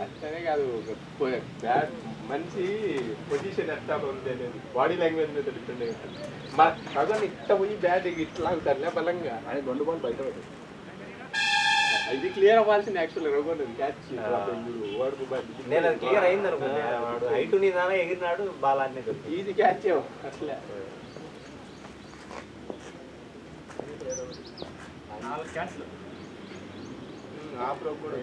అట్లనే కాదు బ్యాట్ మంచి పొజిషన్ ఎట్లా ఉంది అనేది బాడీ లాంగ్వేజ్ మీద డిపెండ్ అయి ఉంటుంది. మా రఘుని ఇట్ట పోయి బ్యాట్ ఇట్లా అవుతారులే బలంగా అని 2 బాల్ బయట పడి ఇది క్లియర్ అవ్వాల్సింది యాక్చువల్ రఘుని క్యాచ్ నేను అది క్లియర్ అయింది అనుకుంది. వాడు హైట్ నీదానా ఎగిరినాడు బాల్ అన్నీ ఈజీ క్యాచ్ అట్లా 4 క్యాచ్లు ఆఫ్లో కూడా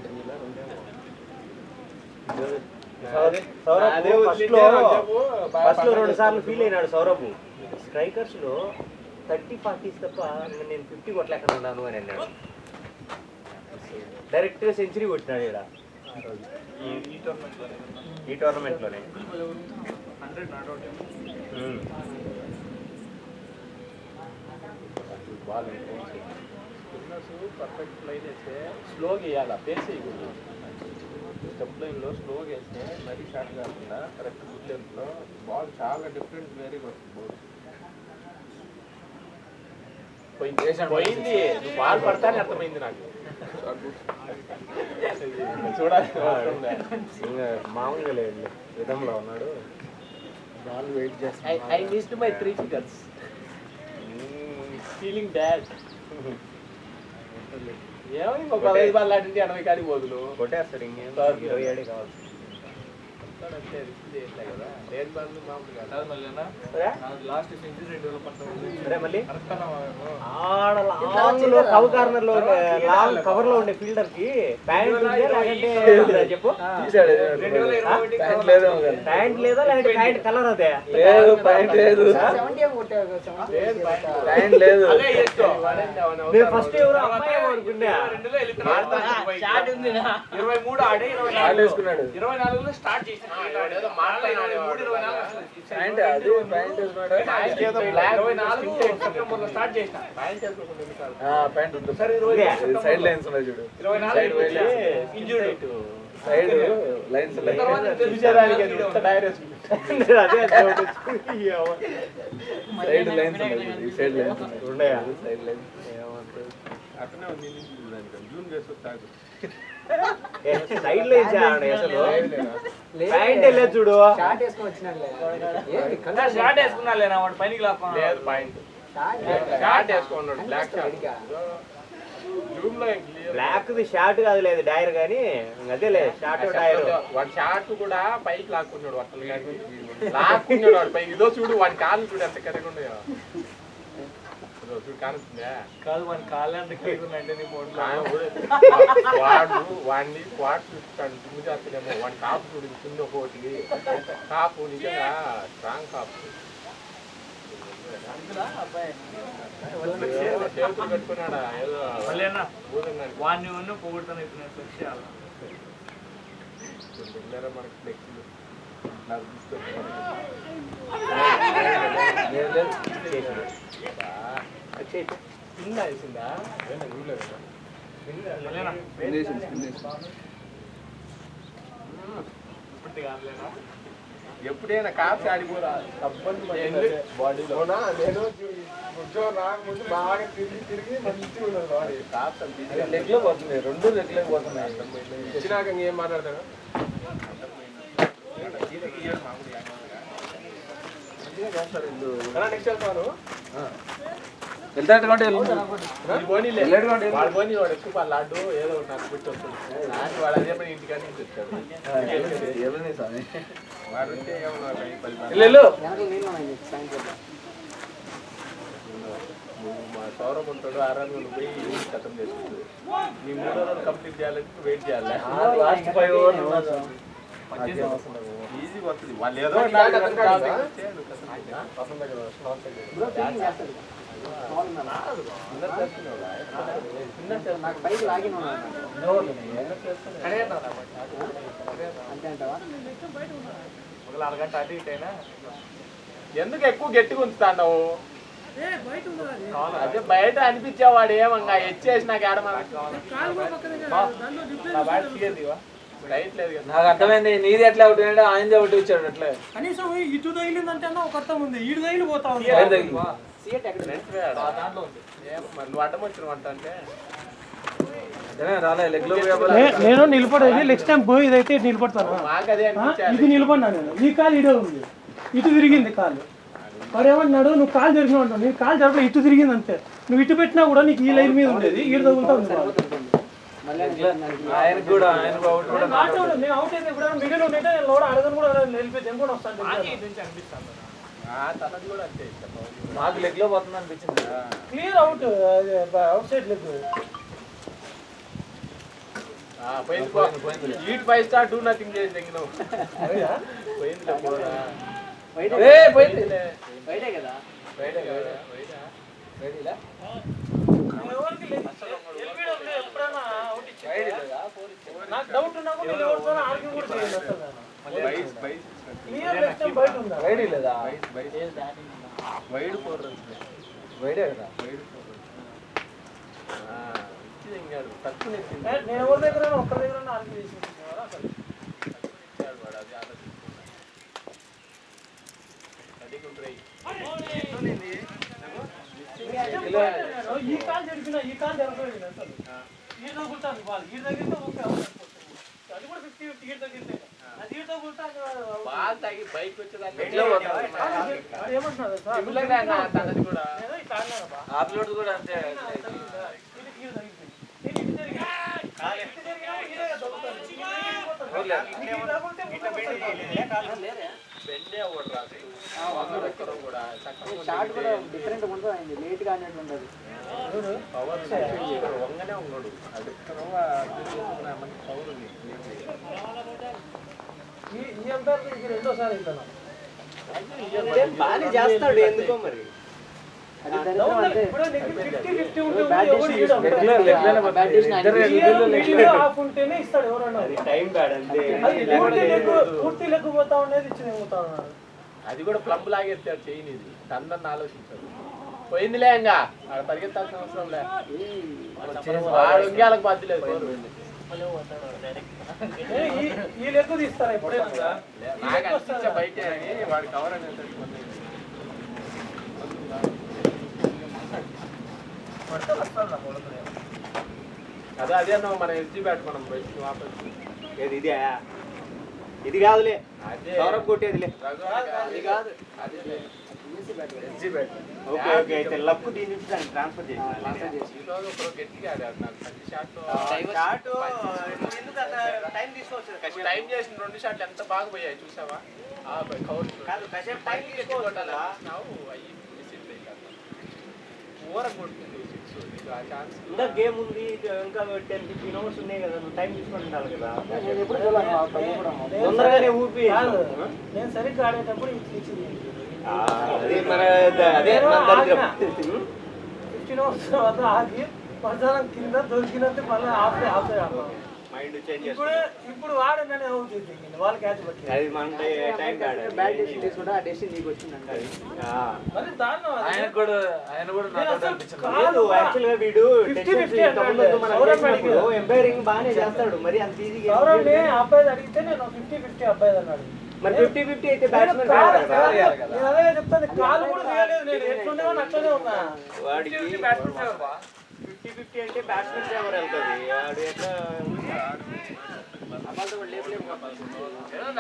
ఫస్ట్ లో 2 సార్లు ఫీల్ అయినాడు సౌరభ్. స్ట్రైకర్స్ లో 30-40 తప్ప నేను 50 కొట్టలేకున్నాను అని అన్నాడు. డైరెక్ట్ గా సెంచరీ కొట్టినాడు ఇక్కడ ఈ టోర్నమెంట్ లోనే. పర్ఫెక్ట్ లైన్ వేస్తే స్లోగా వేయాలి, పేస్ వేయకూడదు. స్టెప్ లైన్లో స్లోగా వేస్తే మరీ షార్ట్ కాకుండా కరెక్ట్ గుడ్ లెంత్లో బాల్ చాలా డిఫరెంట్ వేరీ వస్తుంది. పోయింది నువ్వు బాల్ పడతానే అర్థమైంది నాకు. చూడాలి మామూలుగా లేదు విధంలో ఉన్నాడు. బాల్ వెయిట్ చేస్తాను. I missed my 3 figures. Feeling bad. ఏమో ఇంకో 15 బాల్ ఆడింది 80 కాడికి పోదులు కొట్టేస్తాడు. ఇంకేం 27 కావాలి. కవర్ లో ఉండే ఫీల్డర్ కి ప్యాంట్ చెప్పు. ప్యాంట్ లేదా లేదంటే ప్యాంట్ కలర్ అదే లేదు. ఫస్ట్ ఎవరు అమ్మాయి అనుకున్నా 23 ఆడి 24 స్టార్ట్ చేసి సైడ్ లైన్స్ ఉన్నాయి చూడు, సైడ్ లైన్స్ సైడ్ లైన్స్ ఈ సైడ్ లైన్స్ ఉన్నాయా? సైడ్ లైన్స్ అట్లనే ఉంది. జూన్ చేస్తాడు సైడ్ లో అసలు ప్యాంట్ వెళ్ళదు చూడు. షార్ట్ వేసుకొని వచ్చినాడులే. షార్ట్ వేసుకున్నాలేనా వాడు పైకి లాక్కున్నాడు. లేదు పాయింట్ షార్ట్ వేసుకున్నాడు. బ్లాక్ బ్లాక్ ది షార్ట్ కాదు లేదు డైర్ కానీ అదే లేదు షార్ట్ డైర్. వాడు షార్ట్ కూడా పైకి లాక్కున్నాడు. అట్లా లాక్కున్నాడు వాడు పైకి. ఇదో చూడు వాడి కాళ్ళు చూడు ఎంత కరెక్ట్ ఉన్నాయో. కాదు వాడి కాళ్ళు ఎంత కరెక్ట్ అంటే వాడు వాడిని క్వాట్ చూస్తాడు. జిమ్ చేస్తాడేమో. వాడి కాపు చూడు కింద ఒకటి కాపు నిజంగా స్ట్రాంగ్ కాపు. చేతులు కట్టుకున్నాడా ఏదో వాడిని ఉన్న పొగుడుతాను. ఇప్పుడు మనకి ఫ్లెక్సీలు కింద వేసిందా ఎప్పుడైనా కాపు ఆడిపోరా బాడీలో. నేను ముందు బాగా తిరిగి మంచిగా ఉన్నది బాడీ. కాపు లెగ్ లో పోతున్నాయి, 2 లెగ్ లో పోతున్నాయి. ఇచ్చినాక ఏం మాట్లాడతాడు? నెక్స్ట్ వెళ్తాను వెళ్తాడు వాడు ఎక్కువ లాడ్డు ఏదో నాకు పెట్టి వస్తుంది. వాడు అదే పని ఇంటికాడ నుంచి వచ్చాడు. వాడు ఉంటే మా సౌరభ్ ఉంటాడు. 6 రన్లు పోయి ఖతం చేసుకుంటుంది. నీ 3వ రన్ కంప్లీట్ చేయాలంటే వెయిట్ చేయాలి. ఈజీగా వస్తుంది. వాళ్ళు ఏదో అరగంట అటు ఇటు అయినా ఎందుకు ఎక్కువ గట్టిగా ఉంచుతాండవు? అదే బయట అనిపించేవాడు ఏమంగా ఎచ్చేసి నాకు నాకు అర్థమైంది. నీది ఎట్లా ఒకటి ఆయనది ఒకటి ఇచ్చాడు. అట్లా కనీసం ఇటు తగిలిందంటే ఒక అర్థం ఉంది. ఈడు తగిలి పోతా ఉంది. నువ్వు అడ్డం వచ్చిన వంట అంటే రాలే లెగ్ లో నేను నిలబడేది నెక్స్ట్ టైం పోయి ఇదైతే ఇటు నిలబడతాను. మాకదే ఇది నిలబడినా నేను, ఈ కాలు ఇడే ఉంది, ఇటు తిరిగింది కాలు. వాడు ఏమన్నాడు, నువ్వు కాలు జరిగినావు అంటావు. నేను కాలు జరపలే, ఇటు తిరిగింది అంతే. నువ్వు ఇటు పెట్టినా కూడా నీకు ఈ లైన్ మీద ఉండేది, ఈడు తగులుతా ఉంది. ఆయన కూడా అవుట్ కూడా నేను అవుట్ అయితే కూడా మిడిల్ ఉంటే నేను లోడ అడగను కూడా వెళ్ళిపోయి కూడా వస్తాను. తనది కూడా అంతే నాకు లెగ్ లో పోతుంది అనిపించింది. Clear out, out side leg. Eat 5 star 2-0 చేసి తెగినావు. నాకు డౌట్ ఉన్నా కూడా నేను ఎవరితో ఆర్గ్యూ కూడా చేయను అసలు. క్లియర్ నెక్స్ట్ టైం బయట ఉందా? వైడ్ లేదా? Wide 4 runs. వైడే కదా? నేను ఎవరి దగ్గర ఒక్కరి దగ్గర ఆర్గ్యూ చేసి అసలు ఈ కాల్ జరిపిన ఈ కాల్ జరగలేదు అసలు. ఈ తగ్గుతాను వాళ్ళు ఈ తగ్గితే ఓకే, అది కూడా 50-50 ఈ తగ్గితే అది ఈ తగ్గుతాను. బాల్ తగ్గి బైక్ వచ్చేదాన్ని ఏమంటున్నారు సార్ తనది కూడా ఆప్లోడ్ కూడా అంతే. షాట్ కూడా డిఫరెంట్ ఉంటుంది, లేట్ గా అనేది ఉండదు. వంగనే ఉన్నాడు అది పవర్ ఉంది. ఈ అంటారు ఇది రెండోసారి వెళ్తాను. బాగానే చేస్తాడు ఎందుకో మరి. ఉంటేనే ఇస్తాడు ఎవరన్నా. పూర్తి లెక్కపోతా ఉండేది ఇచ్చింది పోతా ఉన్నాడు. అది కూడా ప్లంబ్ లాగేస్తాడు చేయని తనని ఆలోచించాడు. పోయిందిలే ఇంకా ఆడ పరిగెత్తాల్సిన అవసరం లే, వాడు ఇంకేళ్ళకి బాధ్యలేదు. ఈ లెక్క తీస్తారా ఎప్పుడైనా? నాకు అనిపించే బయటే అని వాడు కవర్ అనేది అదే అదే అన్న మన ఎస్జీ బ్యాట్ మనం బయటికి వాపస్. ఏది ఇదే? ఇది కాదులే, అదే సౌరభ్ కొట్టేదిలే. అది కాదు, అదే ఎస్జీ బ్యాట్. ఓకే ఓకే, అయితే లక్కు దీని నుంచి దాన్ని ట్రాన్స్ఫర్ చేసి ఈరోజు ఒకరు గట్టిగా ఆడారు. నాకు 10 షాట్లు టైం తీసుకోవచ్చు. టైం చేసిన 2 షాట్లు ఎంత బాగా పోయాయి చూసావా? టైం తీసుకోవాలి. ఊర కొడుతుంది ఆ ఛాన్స్. ఇంకా గేమ్ ఉంది, ఇంకా 10-15 అవర్స్ ఉన్నాయి కదా, నువ్వు టైం తీసుకొని ఉండాలి కదా. తొందరగానే ఊపి. నేను సరిగ్గా ఆడేటప్పుడు ఇచ్చింది అదే మన అదే 15 అవర్స్ తర్వాత ఆగి మధ్యాహ్నం కింద దొరికినందుకు మళ్ళీ ఆఫ్ మైండ్ చేంజ్ ఇప్పుడు వాడనని అవుతుంది వాళ్ళు క్యాచ్ పట్టి. అది మన టైం బ్యాట్ డెసిషన్ తీసుకుంటే ఆ డెసిషన్ నీకు వచ్చిందంట. మరి దారుణం అది. ఆయన కూడా కాదు, యాక్చువల్గా వీడు 50-50 ఎంపైరింగ్ బాగానే చేస్తాడు, మరి అంత ఈజీగా అబ్బాయి అడిగితే నేను 50-50 అబ్బాయి అన్నాడు. మరి 50-50 అయితే బ్యాట్స్మెన్ నేను అదే చెప్తాను, కాలు కూడా తీయలేదు. నేను ఎట్లుండేవాడిని అట్లనే ఉన్నా. వాడికి 50-50 అంటే బ్యాట్స్మెన్ ఫేవర్ వెళ్తుంది. వాడు ఎట్లా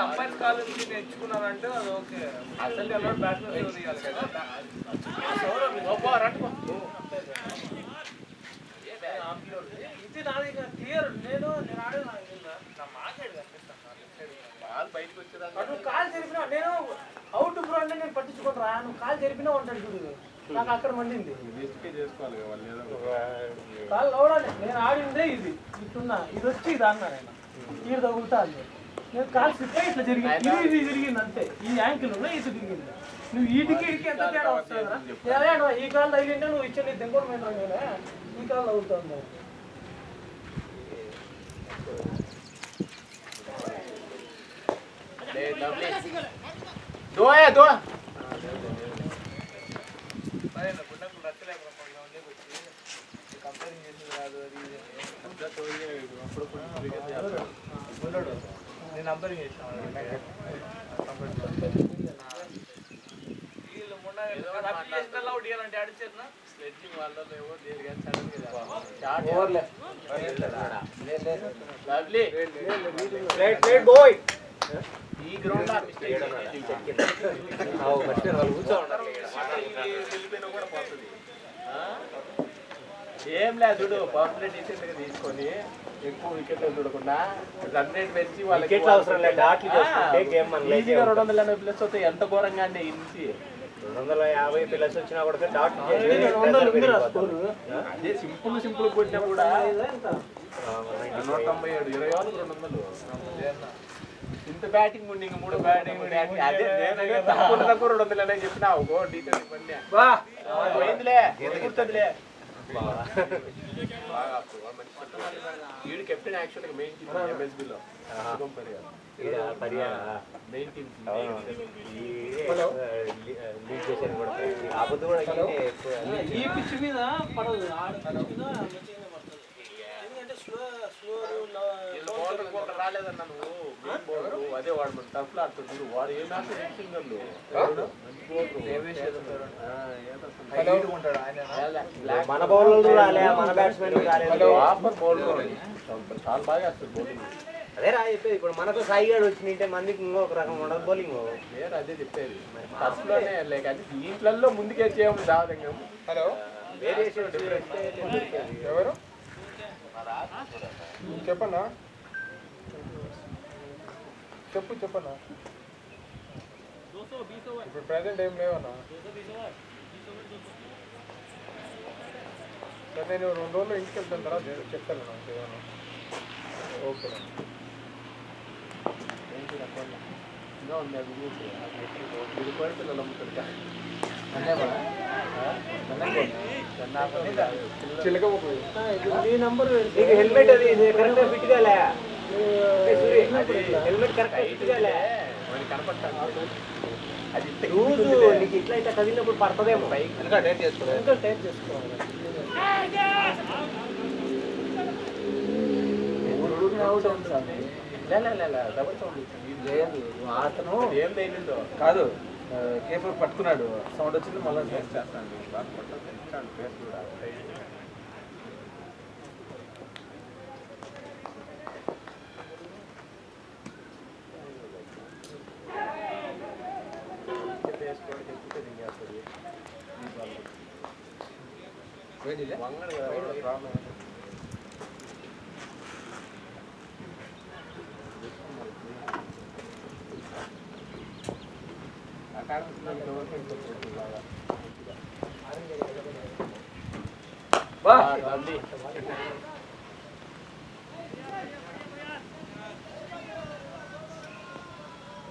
అంపైర్ కాలు నేర్చుకున్నారంటే అది ఓకే. అసలు బ్యాట్స్మెన్ తీయాలి కదా. ఇది నాది క్లియర్. నేను ఆడేది నా మాట్లాడి బయటకు వచ్చేదా నువ్వు కాలు జరిపినా నేను అవుట్ బ్రో అంటే నేను పట్టించుకుంటా. నువ్వు కాలు జరిపినా ఉంటాడు చూడు, నాకు అక్కడ మండింది. చేసుకోవాలి కాలు లోడాలి. నేను ఆడిందే ఇది ఇట్లున్నా, ఇది వచ్చి ఇది అన్నా నేను ఈడు తగులుతా అంది. నేను కాలు స్లిప్ అయ్యి ఇట్లా జరిగింది, ఇది తిరిగింది అంతే. ఈ యాంకిల్ ఉన్నా ఇది తిరిగింది. నువ్వు ఈటికి ఎంత తేడా వస్తుంది కదా. ఈ కాలు తగిలింటే నువ్వు ఇచ్చే నీ దెంగోడు పోయినా నేనే ఈ కాలు తగులుతుంది. దోయా దో నేను నంబరింగ్ చేసాను. వీళ్ళు మొన్న స్లెడ్జింగ్ వాళ్ళలో ఏవో దేని కానీ సడన్ ఓవర్లే లవ్లీ ప్లేట్ బాయ్ ఈ గ్రౌండ్ కూడా పోతుంది ఏం లేదు చూడు పవర్ ప్లే డీసెంట్ గా తీసుకొని ఎక్కువ వికెట్లు చూడకుండా రన్ రేట్ పెంచి వాళ్ళకి అవసరం లేదు డాట్లు చేసుకుంటే గేమ్ మన ఈజీగా 280 ప్లస్ అవుతాయి. ఎంత ఘోరంగా అంటే ఇంచి 250 ప్లస్ వచ్చినా కూడా డాట్ అదే సింపుల్ కొట్టినా కూడా 197 20 ఓవర్లు 200 ఇంత బ్యాటింగ్ ఉండి ఇంక 3 బ్యాటింగ్ అదే తక్కువ 200 అనే చెప్పినా ఒక డీటెయిల్ ఇవ్వండి పోయిందిలే గుర్తుందిలే. వీడు కెప్టెన్ యాక్చువల్గా మెయిన్ టీమ్ ఎంఎస్బీలో మెయిన్ టీమ్ లీడ్ చేశాను కూడా ఆపద కూడా ఈ పిచ్ మీద పడదు ఎందుకంటే స్లో రాలేదన్నా నువ్వు అదే వాడు మన టఫ్ లో ఆడుతుంది వాడు ఏ మ్యాచ్ మన బౌలర్లు రాలే మన బ్యాట్స్మెన్ రాలేదు చాలా బాగా వేస్తారు బౌలింగ్. అదే రా చెప్పేది ఇప్పుడు మనకు సాయిగాడు వచ్చిందంటే మందికి ఇంకొక రకం ఉండదు బౌలింగ్ నేను అదే చెప్పేది ఫస్ట్ లోనే లైక్ అది దీంట్లో ముందుకే చేయము దావదంగా. హలో వేరియేషన్ డిఫరెంట్ ఎవరు చెప్పన్నా చెప్పన్నా ఇప్పుడు ప్రెసెంట్ ఏం లేవన్నా. సరే నేను 2 రోజులు ఇంటికి వెళ్తాను తర్వాత చెప్తాను నాకు ఏమన్నా. ఓకే ఇంకా ఉంది అది ఇది కోరికలు నమ్ముతుంది చిలకపోయి మీ నంబర్ హెల్మెట్ అది కరెక్ట్ ఫిట్ కాలే హెల్మెట్ కరెక్ట్ ఫిట్ కాలే కనపడతాను అది రోజు నీకు ఇట్లా ఇట్లా కదిలినప్పుడు పడుతుందేమో ఇంకా టైప్ చేసుకోవాలి డబుల్ సౌండ్ లేదు అతను ఏం తేలిందో కాదు కేఫర్ పట్టుకున్నాడు సౌండ్ వచ్చింది మళ్ళీ చేస్తాను బాగా పట్టాను ఫేస్ కూడా వంగడు కదా ప్రాబ్లం.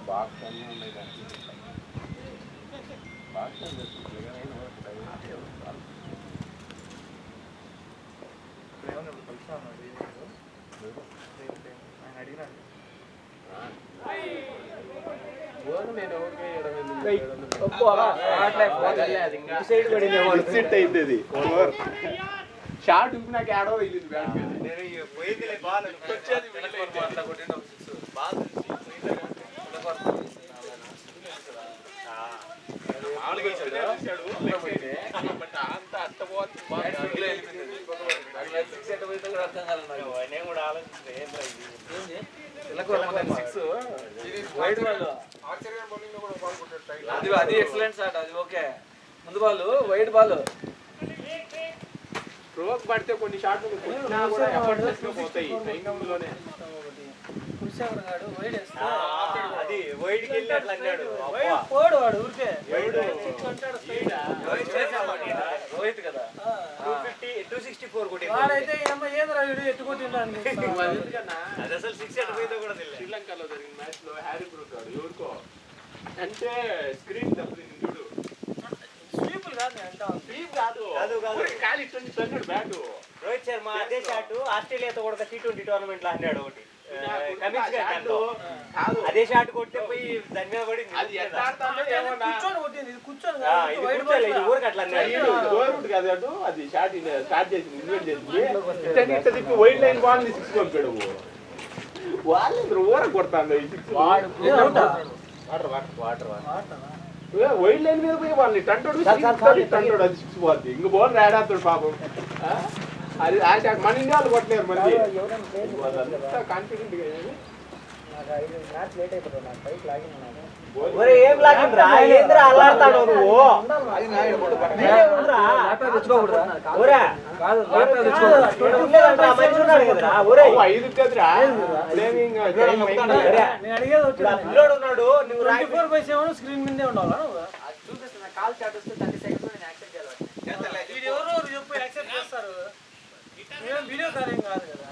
బాక్స్ అన్నీ ఉన్నాయి దానికి బాక్స్ నేను షార్ట్ నాకు ఆడో వెళ్ళింది బ్యాట్ అది ఎక్సలెంట్ షాట్ అది ఓకే ముందు బాల్ వైడ్ బాల్ స్ట్రోక్ పడితే కొన్ని షాట్లు కూడా ఎఫర్ట్లెస్ గా పోతాయి టైమింగ్లోనే. అది వైడ్కి వెళ్ళి అట్లా అన్నాడు పోడు వాడు ఊరికే రోహిత్ కదా 264 కొట్టి వాడైతే ఏంద్రా వీడు ఎట్టుకుంటుండీ అది అసలు 6 ఎట్ పోయిందో కూడా తెలియదు. శ్రీలంకలో జరిగిన మ్యాచ్ లో హ్యారీ బ్రూక్ గారు ఎవరికో అంటే స్క్రీన్ దెబ్బతింది చూడు. స్వీపులు కాదు స్వీప్ కాదు ఖాళీ తన్నాడు బ్యాట్. రోహిత్ శర్మ అదే షాట్ ఆస్ట్రేలియాతో కూడా T20 టోర్నమెంట్ లో అన్నాడు ఒకటి అదే షాట్ కొట్టే పోయి దాని మీద పడి అది ఎట్లా ఆడతాడో ఏమో నా ఊరికి అట్లా అన్నాడు. అది షాట్ స్టార్ట్ చేసింది ఇన్వెంట్ చేసింది ఇట్లా తిప్పి వైడ్ లైన్ బాల్ ని 6 పంపాడు. వాళ్ళు ఊర కొడతాను ఈ 6. వాటర్ వైల్డ్ లైన్ మీద పోయి వాళ్ళని టంటోడు టంటోడు అది సిక్స్ పోద్ది ఇంక బోల్ రాడాతాడు పాపం అది మన ఇండియా వాళ్ళు కొట్టలేరు మళ్ళీ కాన్ఫిడెంట్ గా ఏం లాగిండ్రా ఏంద్రా అల్లాడతాడు నువ్వు ఐదు కదరా ఉన్నాడు నువ్వు 24/7 స్క్రీన్ మీదే ఉండాలా కాల్ చాట్ వస్తే 30 సెకండ్స్ నేను యాక్సెప్ట్ చేయాలి ఎవరు చెప్పు యాక్సెప్ట్ చేస్తారు వీడియో కార్యం కాదు కదా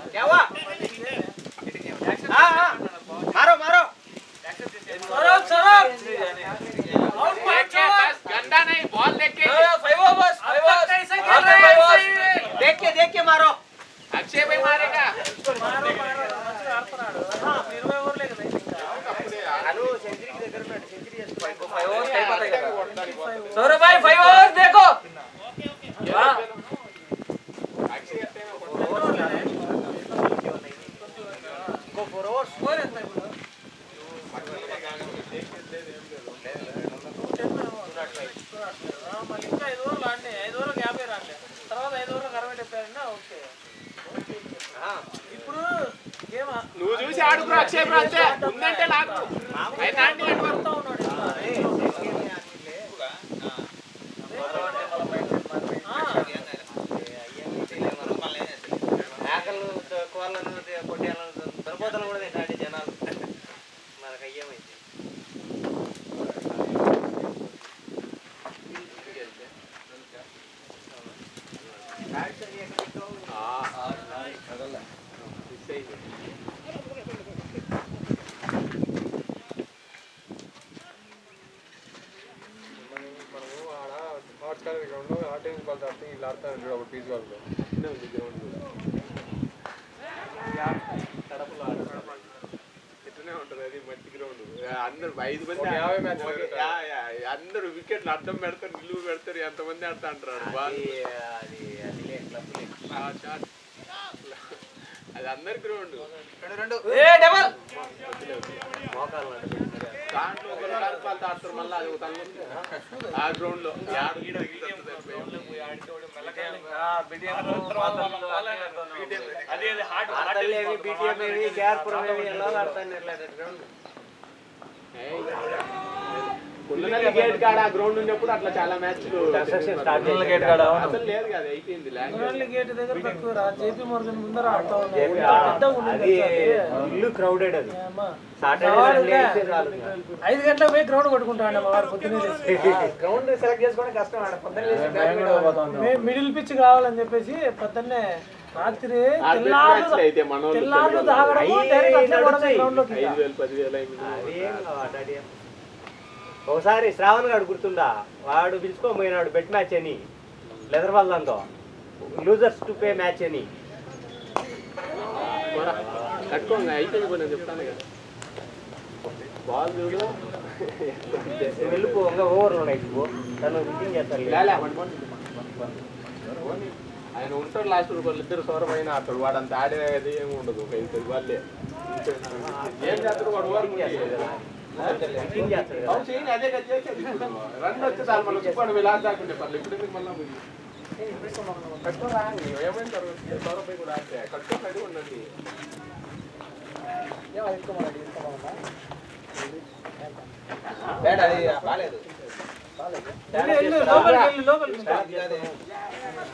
मारो मारो गंदा नहीं बॉल देख के देख के मारो अक्षय भाई मारेगा सौरभ भाई 5 ओवर्स देखो ఇంకా 5 ఓవర్లు ఆడితే 5 ఓవర్లకు 50 రాలే తర్వాత 5 ఓవర్లకు 60 చెప్పారన్నా ఓకే ఇప్పుడు గేమ్ నువ్వు చూసి ఆడుకురా అక్షయ్ బ్రో అంతే ఉందంటే నాకు అయితే ఆడి కొడతా ఉన్నాడు ఆకలు కోళ్ళను కొట్టేయాలను దొరపోతలు కూడా తింటాడు జనాలు మనకు అయ్యేమైంది ఇట్లనే ఉంటది అది మట్టి గ్రౌండ్ అందరు 5 మంది అందరు వికెట్లు అడ్డం పెడతారు నిలువు పెడతారు ఎంతమంది ఆడతా అంటారు అది అందరి గ్రౌండ్ దాంట్లో ఆడతారు మళ్ళీ అది ఆ గ్రౌండ్ లో గేట్ కాడ గ్రౌండ్ ఉన్నప్పుడు అట్లా చాలా మ్యాచ్లు అసలు లేదు కదా అయిపోయింది గేట్ దగ్గర తక్కువ జేపీ మోర్గన్ ముందర ఆడుతా ఉన్నారు ఇల్లు క్రౌడెడ్ అది 5 గంటలకు పోయి గ్రౌండ్ కొట్టుకుంటాడు మా వాడు పొద్దున్నే గ్రౌండ్ సెలెక్ట్ చేసుకోవడం కష్టం ఆడ పొద్దున్నే మిడిల్ పిచ్ కావాలని చెప్పేసి పొద్దున్నే రాత్రి తెల్లారు తాగడము గ్రౌండ్ లోకి ఒకసారి శ్రావణ్ గారు గుర్తుందా వాడు పిలుచుకొని పోయినాడు బెట్ మ్యాచ్ అని లెదర్ వాళ్ళంతో లూజర్స్ టు పే మ్యాచ్ అని కట్టుకోండి అయిపోయింది నేను చెప్తాను కదా బాల్ చూడు వెళ్ళిపో ఇంకా ఓవర్లో అయిపో తను రిటింగ్ చేస్తారు ఆయన ఉంటాడు లాస్ట్ వాళ్ళు ఇద్దరు సౌరమైన ఆడతాడు వాడు అంత ఆడేది ఏమి ఉండదు ఒక 5 వాళ్ళే ఏం చేస్తాడు వాడు అదే రన్ వచ్చే సార్ మళ్ళీ చూసుకోండి వీళ్ళు ఆడదాకుండే పర్లేదు ఇప్పుడు ఎందుకు మళ్ళీ కట్టుకోరా ఏమైనా సౌరభ్ కూడా ఆడితే కట్టుకొని రెడీ ఉండండి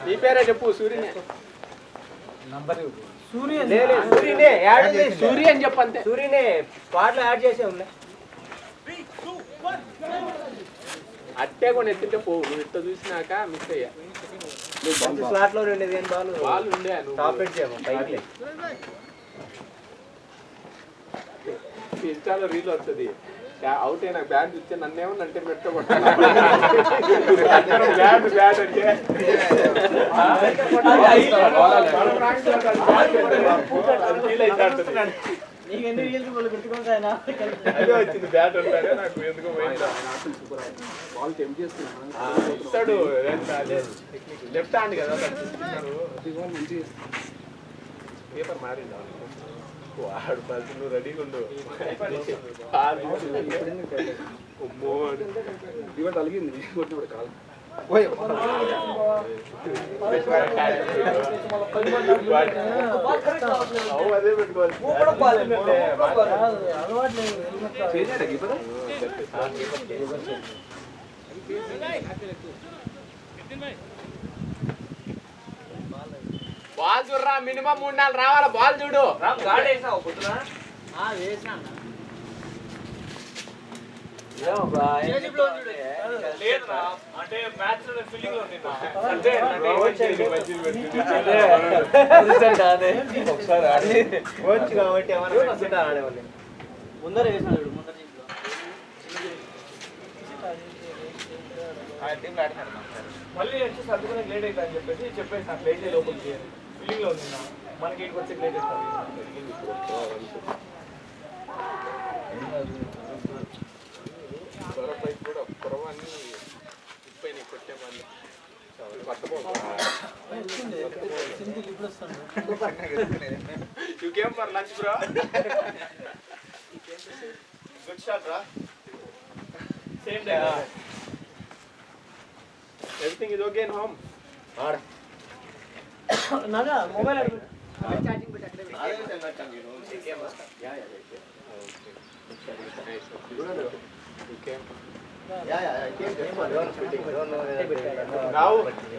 నీ పేరే చెప్పు సూర్యనే సూర్య అని చెప్పంతే సూర్యనే స్క్వాడ్ లో యాడ్ చేసే ఉన్నాయి అట్టే కూడా ఎత్తుంటే పోవు నువ్వు ఇట్లా చూసినాక మిస్ అయ్యా స్లాట్ లో ఉండేది ఏం బాల్ ఉండే టాప్ ఎడ్ చేయము పైకి ఇన్స్టాలో రీల్ వస్తుంది అవుట్ అయినా బ్యాట్ ఇచ్చే నన్నేమో అంటే పెట్టుకోబట్టాలి బ్యాట్ అంటే అదే వచ్చింది బ్యాట్ అంటారే నాకు ఎందుకో ఇస్తాడు లెఫ్ట్ హ్యాండ్ కదా పేపర్ మారిందా వాడు పది నువ్వు రెడీగా ఉండు ఇవాళ అలిగింది కొట్టినప్పుడు కాదు అదే పెట్టుకోవాలి బాల్ చూడరా మినిమం 3-4 రావాలా బాల్ చూడు అంటే మ్యాచ్ లో ఫీల్డింగ్ లో కోచ్ కాబట్టి ఏమన్నా ఆడేవాళ్ళు ముందర వేసినాడు ముందర మళ్ళీ వచ్చి సర్దుకునే లేట్ అవుతుంది అని చెప్పేసి నాకు లేట్ లోపలికి చేయాలి ఫీల్డింగ్ లో ఉంది మనకి ఇంటికి వచ్చి లేట్ కూడా పొరవాన్ని ఉప్పైన కొట్టే వాళ్ళు You came for lunch, bro? Good shot, bro. Same day Everything is okay in home? Naga mobile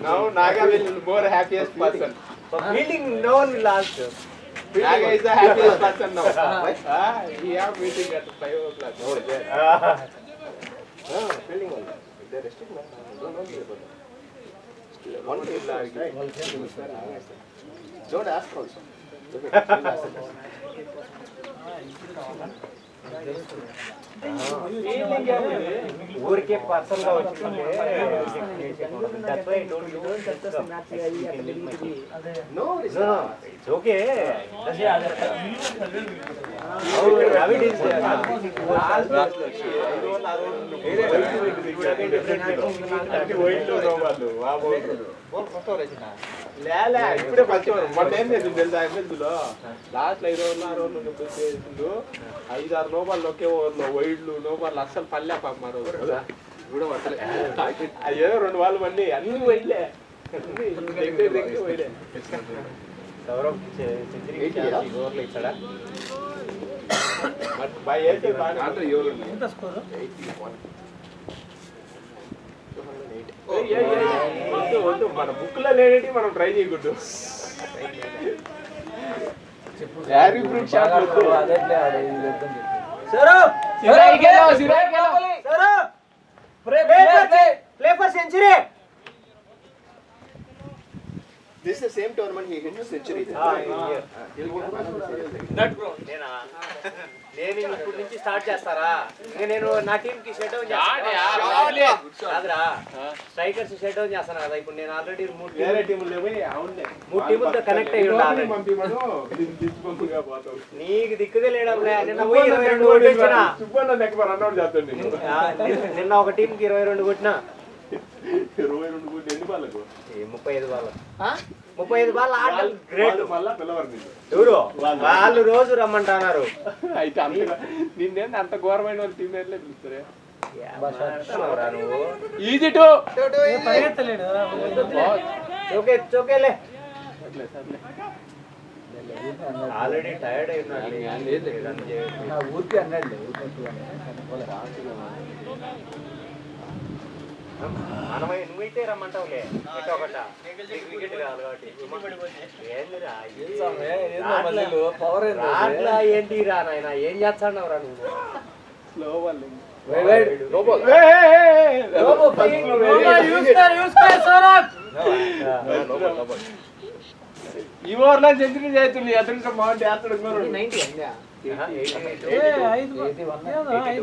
Now Naga will be more happiest person. Fielding no one will ask Naga is the happiest person now. He have meeting at 5 o'clock. Fielding only they restrict don't know about One will argue. Don't ask also ఊరికే person గా వచ్చింటే okay ఇప్పుడే పచ్చేవారు మొన్న ఏం చేసింది తెలుసా ఎంఎస్లో last 5 ఓవర్లు 6 ఓవర్లు చేసిండు 5-6 నోబార్లు ఒకే ఓవర్లో వైడ్లు నోబార్లు అస్సలు పల్లె పమ్మారు కూడా పట్టలే అయ్యో 2 బాల్ మండి అన్ని వైడ్లే వైడే సౌరవ్ సెంచరీ ఓవర్లు ఇచ్చాడా ఎంత స్కోర్ వద్దు మన బుక్ లో లేనేటి మనం ట్రై చేయకూడదు play for century This is the same tournament he hit a century. నేను ఇప్పుడు నుంచి స్టార్ట్ చేస్తారా ఇంకా నేను నా టీం కి షట్ డౌన్ కాదురా స్ట్రైకర్స్ షట్ డౌన్ చేస్తాను కదా ఇప్పుడు నేను ఆల్రెడీ 3 టీములతో కనెక్ట్ అయ్యి ఉండాలి నీకు దిక్కుదే లేడమ్లే నిన్న పోయి 22 కొట్టినా నిన్న ఒక టీం కి 22 కొట్టినా 22 బాళ్ళకు 35 బాల్ 35 బాల్ ఆట గ్రేట్ మళ్ళా పిల్లవారు ఎవరు వాళ్ళు రోజు రమ్మంటున్నారు అయితే నిన్నేంటి అంత ఘోరమైన వాళ్ళు టీం ఎట్లే పిలుస్తారే నువ్వు ఈజీ టు పరిగెత్తలేడు చోకేలే ఆల్రెడీ టైర్డ్ అయినాడు ఊరికి అన్నాడు మనమై నువ్వైతే రమ్మంటావులే ఒకట వికెట్ కాదు కాబట్టి ఏందిరా పవర్ రాట్లా ఏంటి రా నాయన ఏం చేస్తావు రా నువ్వు స్లో బాల్ ఈ ఓవర్లో సెంచరీ చేస్తుంది అతను బాగుంటే అతడు 5